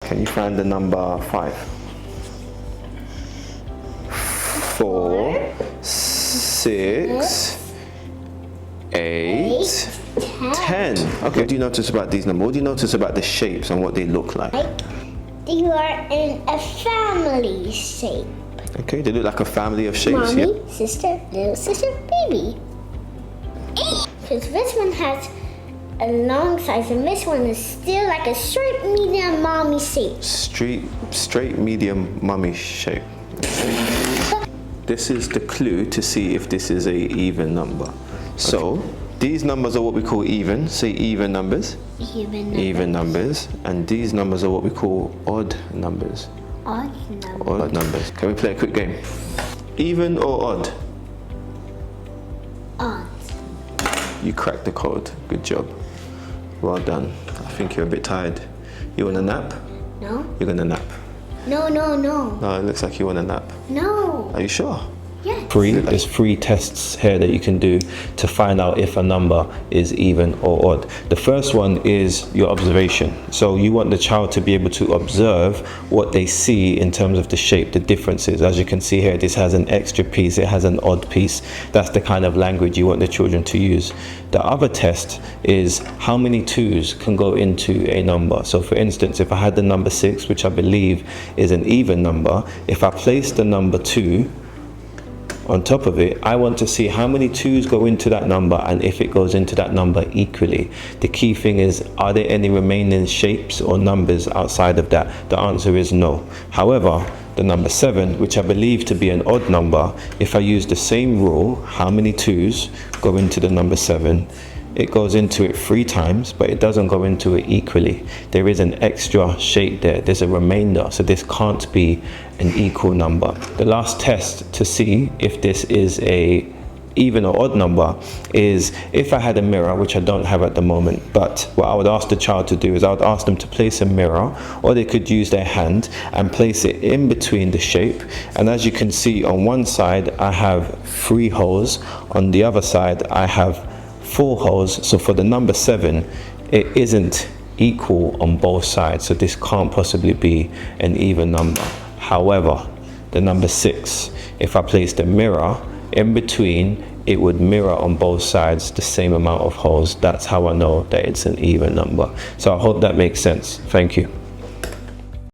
Can you find the number 5? 4, 6, 8, 10. Okay, what do you notice about these numbers? What do you notice about the shapes and what they look like? They are in a family shape. Okay, they look like a family of shapes. Mommy, sister, little sister, baby. Because this one has a long size and this one is still like a straight medium mommy shape. Straight medium mummy shape. This is the clue to see if this is a even number. So these numbers are what we call even. Say even numbers. Even numbers. And these numbers are what we call odd numbers. Odd numbers. Odd numbers. Can we play a quick game? Even or odd? Odd. You cracked the code. Good job. Well done. I think you're a bit tired. You want a nap? No. You're gonna nap. No. No, it looks like you want a nap. No. Are you sure? Yes. There's 3 tests here that you can do to find out if a number is even or odd. The first one is your observation. So you want the child to be able to observe what they see in terms of the shape, the differences. As you can see here, this has an extra piece, it has an odd piece. That's the kind of language you want the children to use. The other test is how many 2's can go into a number. So for instance, if I had the number 6, which I believe is an even number, if I place the number 2 on top of it, I want to see how many 2's go into that number and if it goes into that number equally. The key thing is, are there any remaining shapes or numbers outside of that? The answer is no. However, the number 7, which I believe to be an odd number, if I use the same rule, how many 2's go into the number 7, it goes into it 3 times, but it doesn't go into it equally. There is an extra shape there, there's a remainder, so this can't be an equal number. The last test to see if this is a even or odd number is if I had a mirror, which I don't have at the moment, but what I would ask the child to do is I would ask them to place a mirror, or they could use their hand and place it in between the shape. And as you can see, on one side I have 3 holes, on the other side I have 4 holes. So for the number 7, it isn't equal on both sides, so this can't possibly be an even number. However, the number 6, if I placed a mirror in between, it would mirror on both sides the same amount of holes. That's how I know that it's an even number. So I hope that makes sense. Thank you.